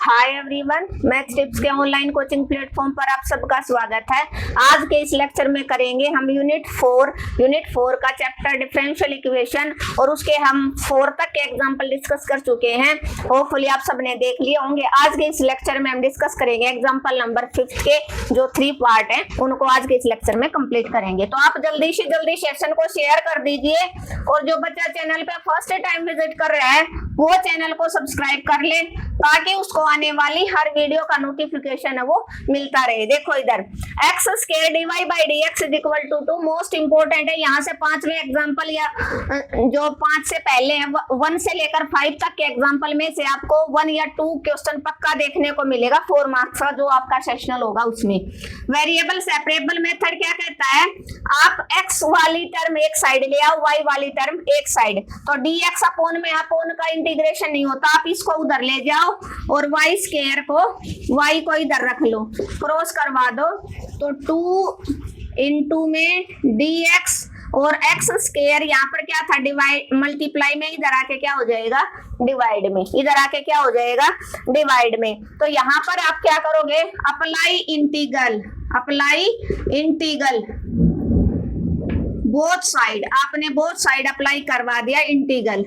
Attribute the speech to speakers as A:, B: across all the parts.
A: Hi everyone, math tips के online coaching platform पर आप सबका स्वागत है। आज के इस लेक्चर में करेंगे हम यूनिट 4 का चैप्टर डिफरेंशियल इक्वेशन और उसके हम 4 तक के एग्जांपल डिस्कस कर चुके हैं। होपफुली आप सबने देख लिए होंगे। आज के इस लेक्चर में हम डिस्कस करेंगे एग्जांपल नंबर 5 के जो 3 पार्ट हैं, उनको आज के इस लेक्चर में कंप्लीट करेंगे। तो आप जल्दी से जल्दी सेशन को शेयर कर दीजिए और जो बच्चा चैनल पे फर्स्ट टाइम विजिट कर रहा है वो चैनल को सब्सक्राइब कर ले ताकि उसको आने वाली हर वीडियो का नोटिफिकेशन है वो मिलता रहे। देखो इधर x square dy by dx is equal to 2 most important है। यहाँ से 5वें एग्जांपल या जो 5 से पहले है 1 से लेकर 5 तक के एग्जांपल में से आपको 1 या 2 क्वेश्चन पक्का देखने को मिलेगा 4 मार्क्स का, जो आपका सेशनल होगा उसमें। वेरिएबल सेपरेबल मेथड क्या कहता है, आप x वाली टर्म एक साइड ले आओ, y वाली टर्म एक साइड, तो dx अपॉन में अपॉन का इंटीग्रेशन नहीं होता, आप इसको उधर ले जाओ और y स्क्वायर को y को इधर रख लो, क्रॉस करवा दो तो 2 इंटू में dx और x स्क्वायर यहाँ पर क्या था डिवाइड मल्टीप्लाई में, इधर आके क्या हो जाएगा डिवाइड में, इधर आके क्या हो जाएगा डिवाइड में। तो यहाँ पर आप क्या करोगे, अप्लाई इंटीग्रल बोथ साइड, आपने बोथ साइड अप्लाई करवा दिया इंटीग्रल,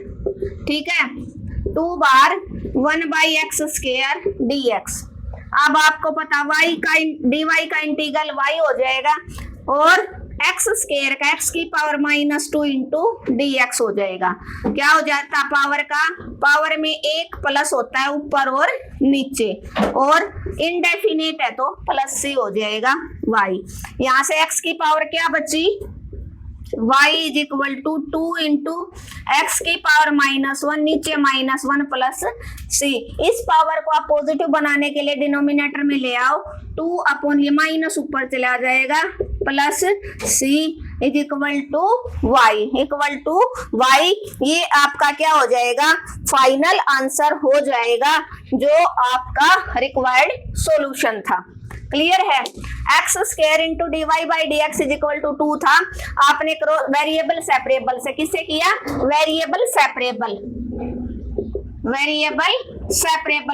A: ठीक है। 2 बार 1 बाई एक्स स्क्वायर dx। अब आपको पता y का dy का इंटीग्रल y हो जाएगा और x स्क्वायर का x की पावर -2 इंटू dx हो जाएगा। क्या हो जाता पावर का, पावर में एक प्लस होता है ऊपर और नीचे, और इनडेफिनेट है तो प्लस c हो जाएगा y। यहाँ से x की पावर क्या बची, y is equal to 2 into x की पावर -1, नीचे -1 प्लस c। इस पावर को आप पॉजिटिव बनाने के लिए डिनोमिनेटर में ले आओ, 2 अपॉन ये माइनस ऊपर चला जाएगा plus c is equal to y। ये आपका क्या हो जाएगा, फाइनल आंसर हो जाएगा जो आपका रिक्वायर्ड सॉल्यूशन था। क्लियर है। x square into dy by dx is equal to 2 था, आपने वेरिएबल सेपरेबल से किससे किया, वेरिएबल सेपरेबल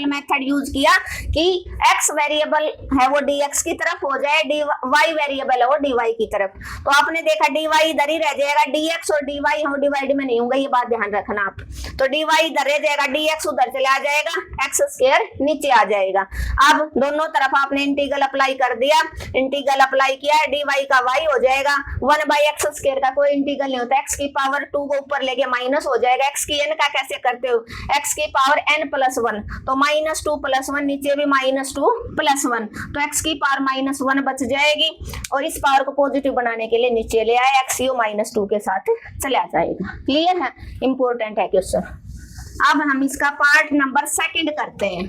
A: मेथड यूज किया कि x वेरिएबल है वो dx की तरफ हो जाए, y वेरिएबल है वो dy की तरफ। तो आपने देखा dy इधर ही रह जाएगा, dx और dy हम डिवाइड में नहीं होंगे, ये बात ध्यान रखना आप। तो dy इधर रह जाएगा, dx उधर चले आ जाएगा, x स्क्वायर नीचे आ जाएगा। अब दोनों तरफ आपने इंटीग्रल अप्लाई कर दिया, इंटीग्रल अप्लाई किया, dy का y हो जाएगा, 1 बाई एक्स स्क्वायर का कोई इंटीग्रल नहीं होता, x की पावर 2 को ऊपर लेके माइनस हो जाएगा, x की n का कैसे करते हो, x की पावर n प्लस 1, तो -2 प्लस 1, नीचे भी -2 प्लस 1, तो x की पावर -1 बच जाएगी और इस पावर को पॉजिटिव बनाने के लिए नीचे ले आए, x यू -2 के साथ चला जाएगा। क्लियर है, इंपॉर्टेंट है क्वेश्चन। अब हम इसका पार्ट नंबर 2 करते हैं।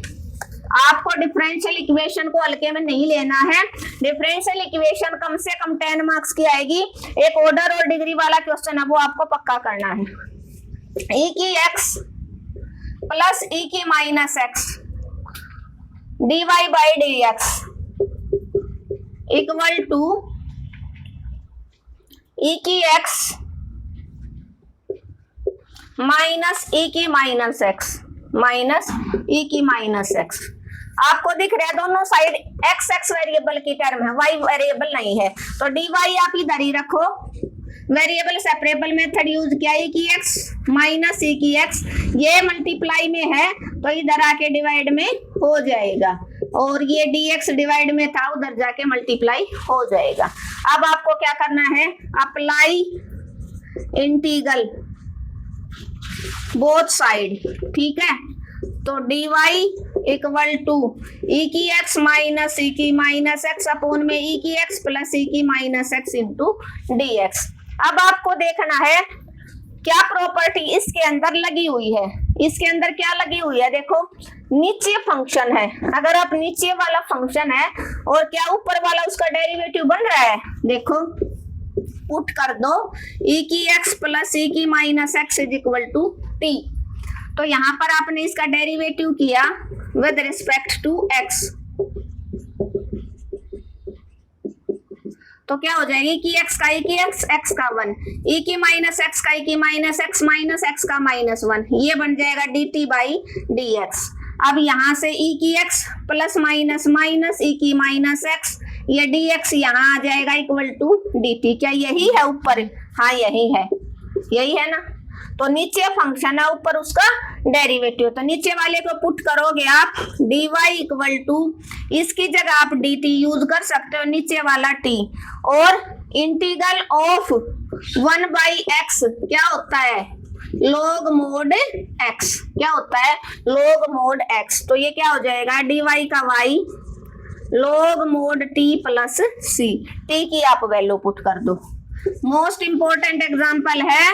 A: आपको डिफरेंशियल इक्वेशन को हल्के में नहीं लेना है, डिफरेंशियल इक्वेशन कम से कम 10 मार्क्स की आएगी। एक ऑर्डर और डिग्री वाला क्वेश्चन है वो आपको पक्का करना है। e की x प्लस e की -x dy by dx equal to e की x माइनस e की -x। आपको दिख रहा है दोनों साइड x वेरिएबल की टर्म है, y वेरिएबल नहीं है, तो dy आप इधर ही रखो। वेरिएबल सेपरेबल मेथड यूज किया, e की x माइनस e की x, ये मल्टीप्लाई में है तो इधर आके डिवाइड में हो जाएगा, और ये dx डिवाइड में था उधर जाके मल्टीप्लाई हो जाएगा। अब आपको क्या करना है, अप्लाई इंटीग्रल बोथ साइड, ठीक है। तो dy इक्वल टू e की x माइनस e की -x अपॉन में e की x प्लस e की -x इंटू dx। अब आपको देखना है क्या प्रॉपर्टी इसके अंदर लगी हुई है, इसके अंदर क्या लगी हुई है, देखो नीचे फंक्शन है, अगर आप नीचे वाला फंक्शन है और क्या ऊपर वाला उसका डेरिवेटिव बन रहा है, देखो पुट कर दो e की x प्लस e की -x is equal to t। तो यहाँ पर आपने इसका डेरिवेटिव किया विद रिस्पेक्ट टू x, तो क्या हो जाएगी कि x का e की x का 1, e की -x का e की -x का -1, ये बन जाएगा dt बाई dx। अब यहाँ से e की x plus minus minus e की माइनस x, ये dx यहाँ आ जाएगा इक्वल टू dt। क्या यही है ऊपर? हाँ यही है, यही है ना। तो नीचे फंक्शन है, ऊपर उसका डेरिवेटिव, तो नीचे वाले को पुट करोगे आप dy इक्वल टू, इसकी जगह आप dt यूज कर सकते हो, नीचे वाला t, और इंटीग्रल ऑफ 1/x क्या होता है? log mod x। क्या होता है? log mod x। तो ये क्या हो जाएगा? dy का y log mod t plus c, t की आप वैल्यू पुट कर दो। मोस्ट इंपोर्टेंट एग्जांपल है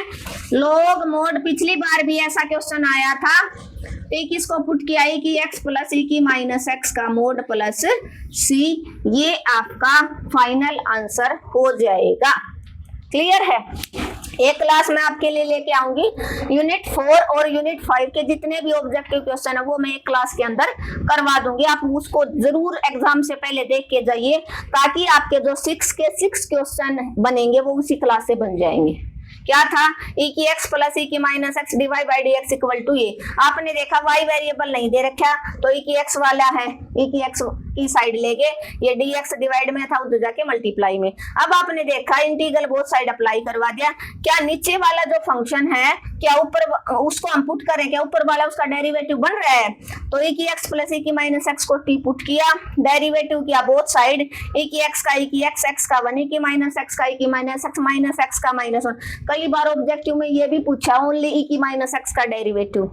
A: log mod, पिछली बार भी ऐसा क्वेश्चन आया था। t किसको पुट किया? e की x प्लस e की माइनस x का मोड प्लस c, ये आपका फाइनल आंसर हो जाएगा। क्लियर है? एक क्लास में आपके लिए लेके आऊंगी यूनिट 4 और यूनिट 5 के जितने भी ऑब्जेक्टिव क्वेश्चन है वो मैं एक क्लास के अंदर करवा दूंगी। आप उसको जरूर एग्जाम से पहले देख के जाइए, ताकि आपके जो 6 के 6 क्वेश्चन बनेंगे वो उसी क्लास से बन जाएंगे। क्या था? e की x प्लस e की minus x dy by dx equal to ये। आपने देखा y वेरिएबल नहीं दे रखा, तो e की x वाला है, e की x की साइड लेके ये dx डिवाइड में था, उधर जाके मल्टीप्लाई में। अब आपने देखा इंटीग्रल बोथ साइड अप्लाई करवा दिया। क्या नीचे वाला जो फंक्शन है, क्या ऊपर उसको हम पुट करें? क्या ऊपर वाला उसका डेरिवेटिव बन रहा है? तो e की x प्लस e की माइनस x को t पुट किया, डेरिवेटिव किया बोथ साइड, e की x का e की x, x का 1, e की माइनस x का e की माइनस x का माइनस 1। कई बार ऑब्जेक्टिव में ये भी पूछा ओनली e की माइनस x का डेरिवेटिव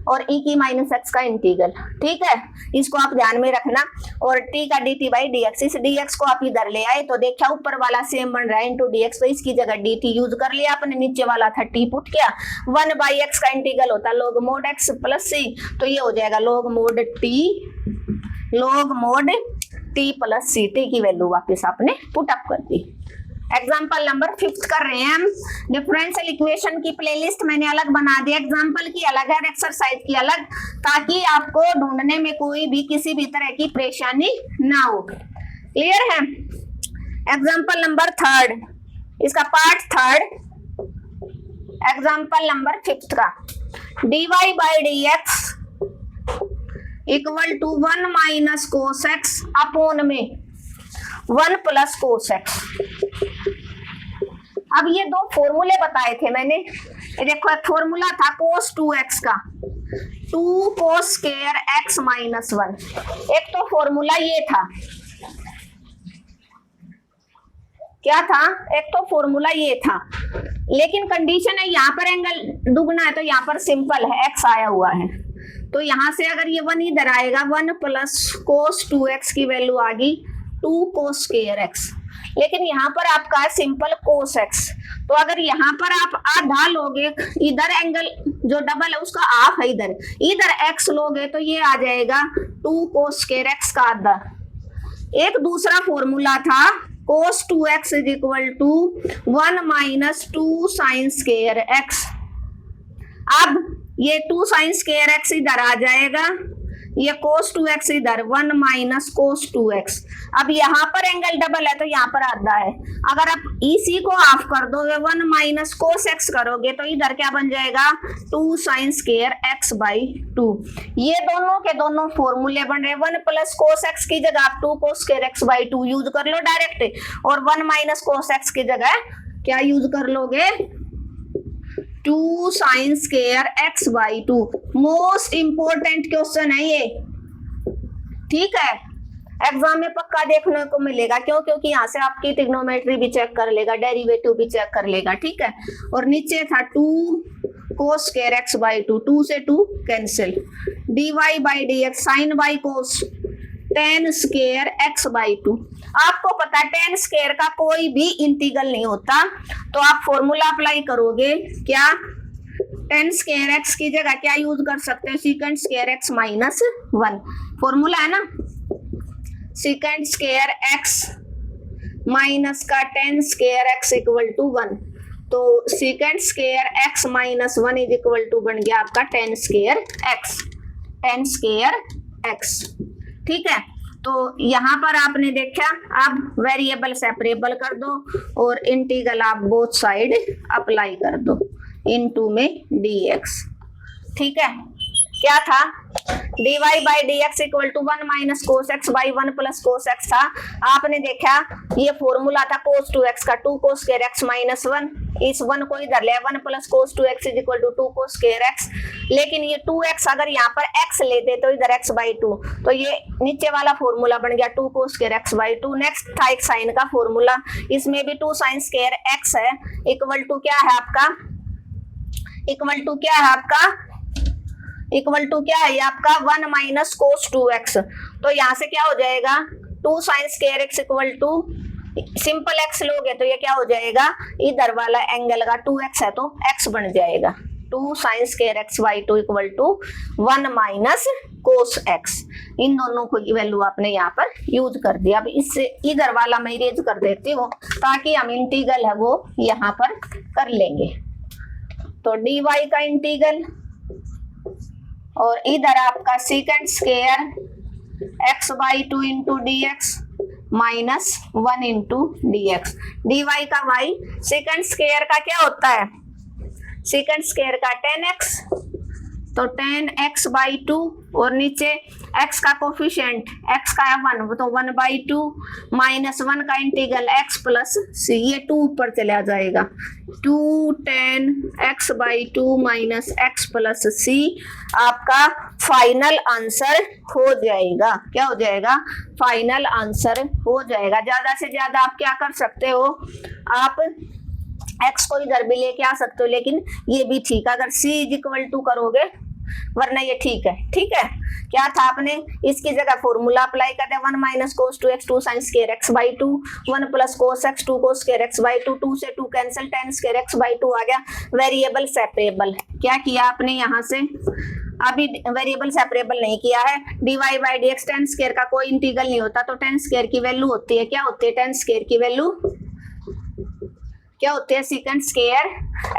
A: और e की माइनस x का इंटीग्रल। ठीक है, इसको आप ध्यान में रखना। और t का dt बाई dx, इस dx को आप इधर ले आए तो देखा ऊपर वाला सेम बन रहा है इंटू dx, तो इसकी जगह dt यूज कर लिया आपने, नीचे वाला था t पुट किया। 1/x का इंटीग्रल होता है log mod x plus c, तो ये हो जाएगा log mod t plus c, t की वैल्यू वापस आपने पुट अप कर दी। एग्जाम्पल नंबर 5 कर रहे हैं हम। डिफरेंशियल इक्वेशन की प्लेलिस्ट मैंने अलग बना दी, एग्जाम्पल की अलग है, एक्सरसाइज की अलग, ताकि आपको ढूंढने में कोई भी किसी भी तरह की परेशानी ना हो। क्लियर है? एग्जाम्पल नंबर 3, इसका पार्ट 3, एग्जाम्पल नंबर 5 का dy by dx equal to 1 minus cos x upon में 1 प्लस कोस x। अब ये दो फॉर्मूले बताए थे मैंने, देखो एक फॉर्मूला था cos 2x का, 2 cos स्क्वायर x माइनस 1, एक तो फॉर्मूला ये था। क्या था? एक तो फॉर्मूला ये था, लेकिन कंडीशन है यहाँ पर एंगल दुगना है, तो यहाँ पर सिंपल है, x आया हुआ है, तो यहाँ से अगर ये 1 इधर आएगा, 1 प्लस cos 2x की वैल्यू आ गई 2 cos स्क्वायर x। लेकिन यहाँ पर आपका है सिंपल cos x, तो अगर यहाँ पर आप आधा लोगे, इधर एंगल जो डबल है उसका हाफ है, इधर x लोगे तो ये आ जाएगा 2 cos स्क्वायर x का आधा। एक दूसरा फॉर्मूला था cos 2x is equal to 1 minus 2 sine square x। अब ये 2 साइन स्क्वायर x इधर आ जाएगा, ये cos 2x इधर 1 माइनस cos 2x। अब यहाँ पर एंगल डबल है तो यहाँ पर आधा है, अगर आप इसी को हाफ कर दोगे 1 माइनस cos x करोगे तो इधर क्या बन जाएगा 2 साइन स्क्वायर x बाई 2। ये दोनों के दोनों फॉर्मूले बन रहे, 1 प्लस cos x की जगह आप 2 cos square x by 2 use कर लो डायरेक्ट, और 1 माइनस cos x की जगह क्या यूज कर लोगे 2 sine square x by 2। Most important question है ये, ठीक है, एग्जाम में पक्का देखने को मिलेगा। क्यों? क्योंकि यहाँ से आपकी ट्रिग्नोमेट्री भी चेक कर लेगा, डेरिवेटिव भी चेक कर लेगा, ठीक है। और नीचे था 2 cos स्क्वायर x बाई 2, 2 से 2 cancel, dy by dx sine by cos tan square x by 2। आपको पता है tan स्क्वायर का कोई भी इंटीग्रल नहीं होता, तो आप फॉर्मूला अप्लाई करोगे, क्या tan स्क्वायर x की जगह क्या यूज कर सकते हैं secant square x minus 1, formula है ना, secant स्क्वायर x माइनस का tan square x equal to 1, तो secant square x minus 1 is equal to बन गया आपका tan स्क्वायर x, ठीक है। तो यहाँ पर आपने देखा, अब वेरिएबल सेपरेबल कर दो और इंटीग्रल आप बोथ साइड अप्लाई कर दो, इनटू में dx, ठीक है। क्या था, dy by d x equal to 1 minus cos x by 1 plus cos x था। आपने देखा ये फॉर्मूला था कोस 2x का, 2 कोस स्क्वायर x माइनस 1, इस 1 को इधर ले, 1 plus cos 2x is equal to 2 cos square x। लेकिन ये 2x अगर यहाँ पर x लेते तो इधर x बाई 2, तो ये नीचे वाला फॉर्मूला बन गया 2 cos square x by 2। Next था एक साइन का फॉर्मूला, इसमें भी 2 साइन स्क्वायर x है इक्वल टू क्या है आपका, इक्वल टू क्या है आपका, इक्वल टू क्या है आपका 1 माइनस कोस 2x। तो यहाँ से क्या हो जाएगा 2 sine square x equal to, simple x लोगे तो ये क्या हो जाएगा, इधर वाला एंगल का 2x है तो x बन जाएगा 2 sine square x by 2 equal to 1 minus cos x। इन दोनों को वैल्यू आपने यहाँ पर यूज कर दिया। अब इससे इधर वाला मैं इरेज कर देती हूँ ताकि हम इंटीग्रल है वो यहाँ पर कर लेंगे। तो dy का इंटीग्रल और इधर आपका secant square x by 2 into d x minus 1 into d x. D y का y, सेकंड स्क्वायर का क्या होता है, सेकंड स्क्वायर का 10x, तो 10x बाई 2 और नीचे x का कोफिशिएंट x का है 1, तो 1 बाई 2 माइनस 1 का इंटीग्रल x प्लस c, ये 2 ऊपर चला जाएगा, 2 10x by 2 minus x plus c आपका फाइनल आंसर हो जाएगा। क्या हो जाएगा, फाइनल आंसर हो जाएगा। ज्यादा से ज्यादा आप क्या कर सकते हो, आप x को इधर भी लेके आ सकते हो, लेकिन ये भी ठीक है अगर c इज इक्वल टू करोगे, वरना ये ठीक है। ठीक है, क्या था आपने इसकी जगह फॉर्मूला अप्लाई कर दिया 1 minus cos 2x 2 sine square x by 2, 1 plus cos x 2 cos square x by 2, 2 से 2 कैंसिल, 10 स्क्वायर x बाई 2 आ गया। वेरिएबल सेपरेबल क्या किया आपने यहाँ से, अभी वेरिएबल सेपरेबल नहीं किया है, dy by d x 10 square का कोई इंटीग्रल नहीं होता, तो 10 स्क्वायर की वैल्यू होती है, क्या होती है 10 स्क्वायर की वैल्यू क्या होती है, सेकंड स्क्वायर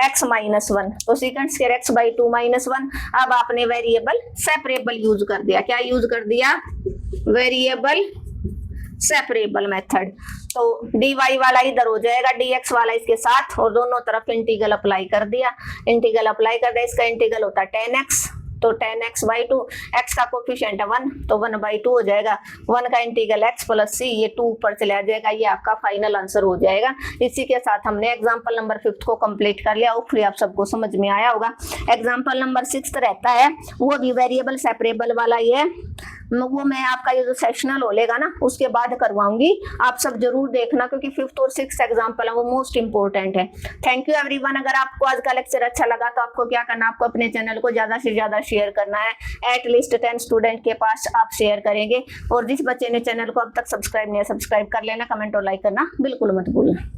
A: x माइनस 1, तो second square x by 2 minus 1। अब आपने वेरिएबल सेपरेबल यूज कर दिया, क्या यूज कर दिया, वेरिएबल सेपरेबल मेथड। तो dy वाला इधर हो जाएगा dx वाला इसके साथ, और दोनों तरफ इंटीग्रल अप्लाई कर दिया, इंटीग्रल अप्लाई कर दिया, इसका इंटीग्रल होता है 10x, तो 10x बाई 2, x का कोफिशिएंट है 1, तो 1 बाई 2 हो जाएगा, 1 का इंटीग्रल x प्लस c, ये 2 ऊपर चला जाएगा, ये आपका फाइनल आंसर हो जाएगा। इसी के साथ हमने एग्जांपल नंबर 5 को कंप्लीट कर लिया, होपफुली आप सबको समझ में आया होगा। एग्जांपल नंबर 6 रहता है, वो भी वेरिएबल सेपरेबल वाला ही है, वो मैं आपका ये जो सेशनल होलेगा ना उसके बाद करवाऊंगी, आप सब जरूर देखना, क्योंकि 5th और 6th एग्जांपल है वो मोस्ट इंपोर्टेंट है। Thank you everyone. अगर आपको आज का लेक्चर अच्छा लगा तो आपको क्या करना, आपको अपने चैनल को ज्यादा से ज्यादा शेयर करना है, एटलीस्ट 10 स्टूडेंट के पास आप शेयर करेंगे, और जिस बच्चे ने चैनल को अब तक सब्सक्राइब नहीं है सब्सक्राइब कर लेना, कमेंट और लाइक करना बिल्कुल मत भूलना।